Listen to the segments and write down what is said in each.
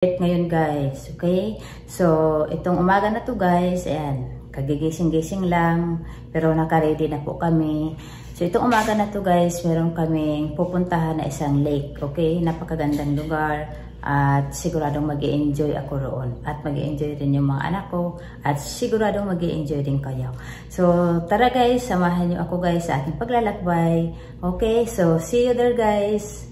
Ngayon guys, okay? So, itong umaga na to guys, ayan, kagigising-gising lang, pero naka-ready na po kami. So, itong umaga na to guys, meron kaming pupuntahan na isang lake, okay? Napakagandang lugar at siguradong mag-i-enjoy ako roon. At mag-i-enjoy rin yung mga anak ko at siguradong mag-i-enjoy din kayo. So, tara guys, samahan niyo ako guys sa ating paglalakbay. Okay? So, see you there guys!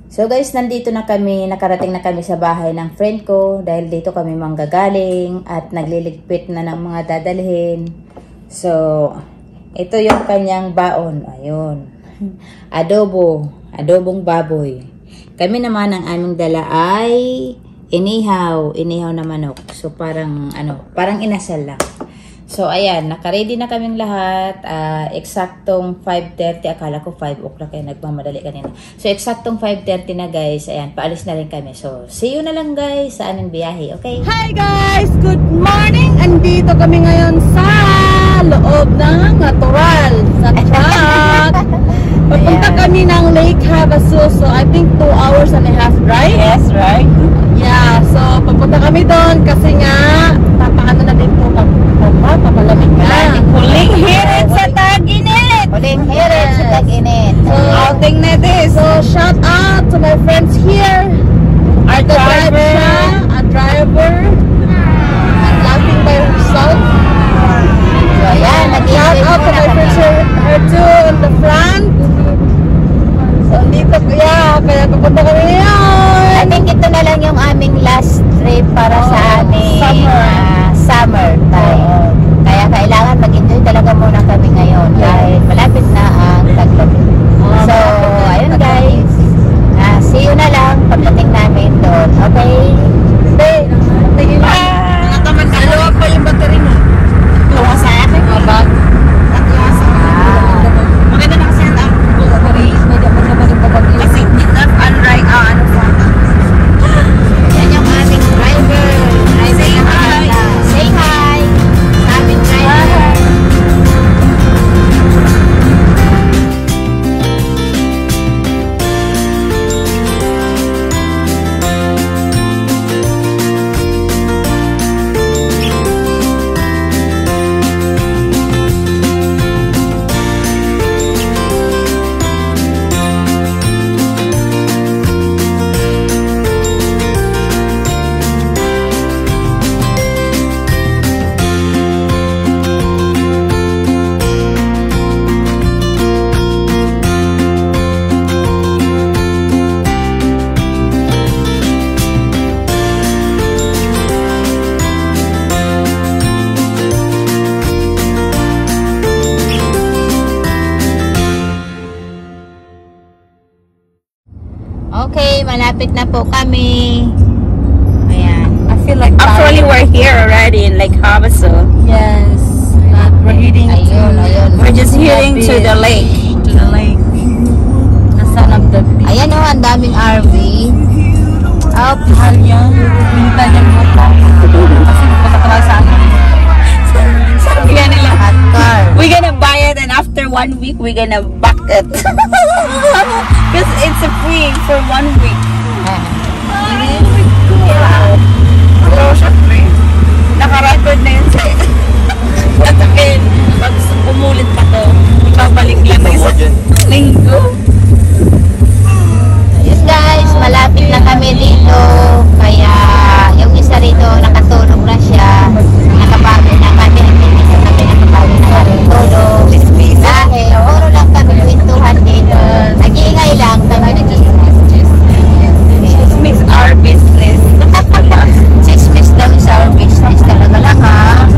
So guys, nandito na kami, nakarating na kami sa bahay ng friend ko dahil dito kami manggagaling at nagliligpit na ng mga dadalhin. So, ito yung kanyang baon. Ayun. Adobong baboy. Kami naman ang aming dala ay inihaw na manok. So parang parang inasal lang. So, ayan, naka-ready na kaming lahat. Eksaktong 5:30. Akala ko 5 o'clock kaya nagmamadali kanina. So, eksaktong 5:30 na guys. Ayan, paalis na rin kami. So, see you na lang guys sa aming biyahe, okay? Hi guys! Good morning! Andito kami ngayon sa loob ng natural, sa truck. Papunta kami ng Lake Havasu. So, I think 2 hours and a half drive. Yes, right? Yeah, so papunta kami doon kasi nga papaano na din po papalamig na. Huling hirit sa tag-init! Huling hirit sa tag-init. So, outing na this. So, shout out to my friends here. Our driver. A driver. And laughing by herself. So, ayan, Shout out to my friends here, her too in the front. So, dito, yeah, kaya papunta kami ngayon. I think ito na lang yung aming last trip para sa aming summer time. Kaya kailangan mag-enjoy talaga muna kami ngayon dahil malapit na ang taglamig. So, ayun guys. See you na lang pagdating namin doon. Okay? Tingin mo. Dalawa pa yung battery mo. Dalawa sa akin? Abang. Maganda na kasi ang battery. Kasi enough unright. Yan yung aming driver. Say hi. Say hi. Sa aming driver. Okay, malapit na po kami. Ayan. I feel like Actually, we're here already in Lake Havasu. yes. We're heading Ayun. We're just heading to the lake. to the lake. The son of the beach. Ayan o, ang daming RV. Up. Mahal yan. Pinta niya mo pa. Kasi magpapatawag sa akin. Sabi nga nila, Hot car. we're gonna buy it and after 1 week, we're gonna back it. Because it's a free for 1 week. Pero syempre, naka-record na yun sa at akin, pag umulit pa to, ibabalik lang na isa linggo. Yes guys, malapit na kami dito. Kaya yung isa rito nakatulog na siya. Nakapagod na kami. Isa kami nakapagod na kami tulog. Dahil oro lang kami kwentuhan dito. Nag-iingay lang kami nag-iingay. Makes our business. Chismis daw is our business. Talaga lang ha.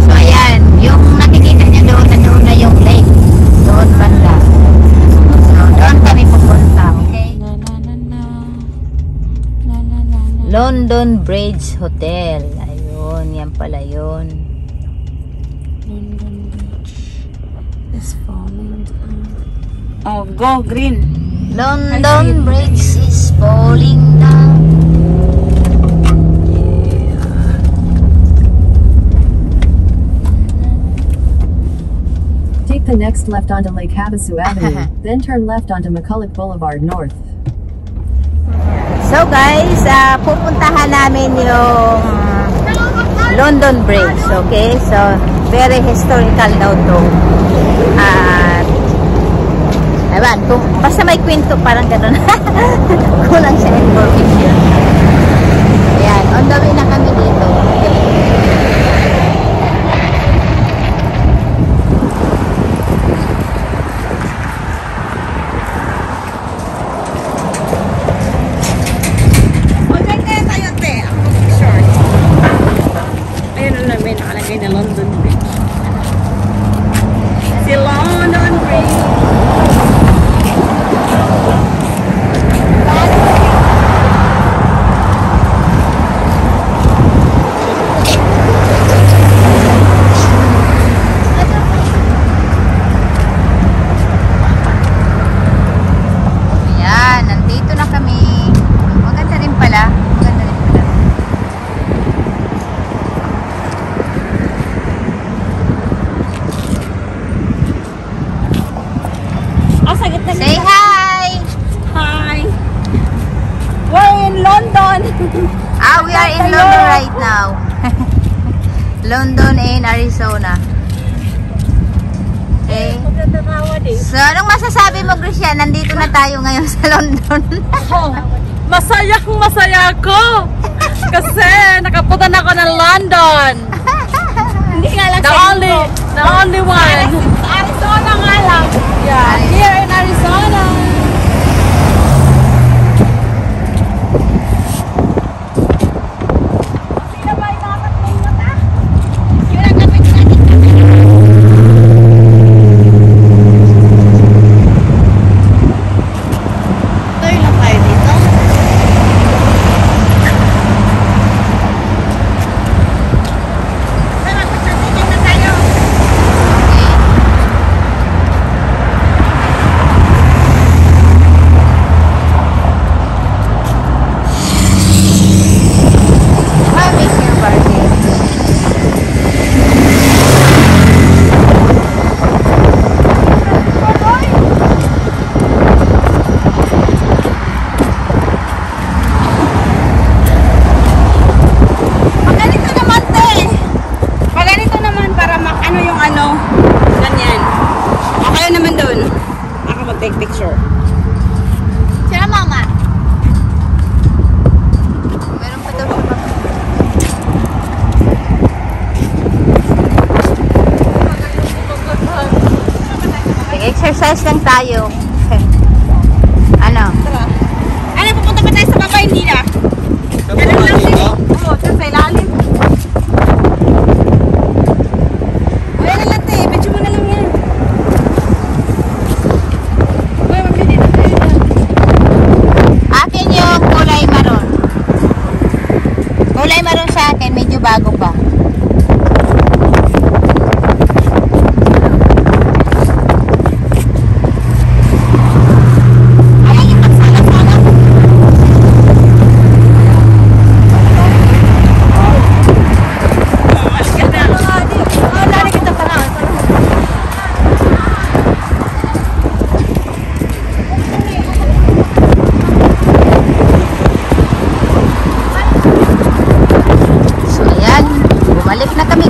So ayan, yung nakikita niya doon na yung lake. Doon banda. So doon kami pupunta. Okay? London Bridge Hotel. Ayun, yan pala yun. London Beach is falling down. Oh, go green. London Bridge is falling down. Take the next left onto Lake Havasu Avenue, then turn left onto McCulloch Boulevard North. So guys, pupuntahan namin yung London Bridge, okay? So, very historical daw to. At, ewan, basta may kwento, parang gano'n. Kulang sa information. Ayan, on the way na kami dito. Okay? In the London Bridge. Si London Bridge. Ayan, nandito na kami. Maganda rin pala. Maganda rin pala. Say hi! Hi! We're in London! We are in London right now. London in Arizona. Okay. So, anong masasabi mo, Gracia? Nandito na tayo ngayon sa London. Masaya ko! Kasi nakapunta na ako ng London! Hindi nga lang the only one! Arizona nga lang! Yeah, here in Arizona! Sino ba yung mga tatlong mata? Yun ang kapit natin! Tuloy lang tayo dito. Take picture. Sira, mama. Meron pa daw siya pa. Exercise lang tayo. Ano? Ano, pupunta pa tayo sa baba, hindi na? Ganun lang siya. Oo, dyan sa ilalim. Wala na lang, te. Medyo mo na lang yan. Akin yung kulay maroon. Kulay maroon sa akin, medyo bago pa.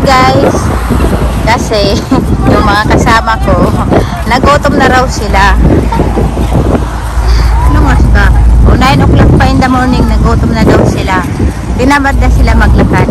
Guys, kasi yung mga kasama ko nagutom na raw sila. Anong oras ba? 9 o'clock pa in the morning, nagutom na daw sila. Tinamad na sila maglakad.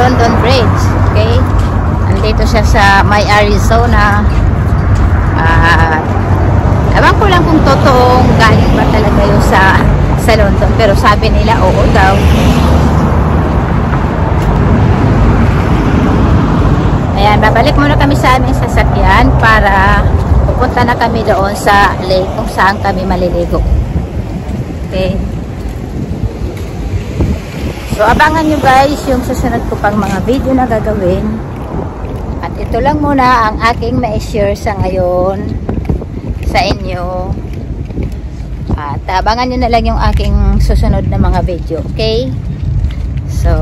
London Bridge, okay? Andito siya sa may Arizona. Ewan ko lang kung totoong galing ba talaga yung sa London, pero sabi nila oo daw. Ayan, babalik muna kami sa aming sasakyan para pupunta na kami doon sa lake kung saan kami maliligo. Okay. So, abangan nyo guys yung susunod ko pang mga video na gagawin. At ito lang muna ang aking ma-share sa ngayon sa inyo. At abangan nyo na lang yung aking susunod na mga video. Okay? So,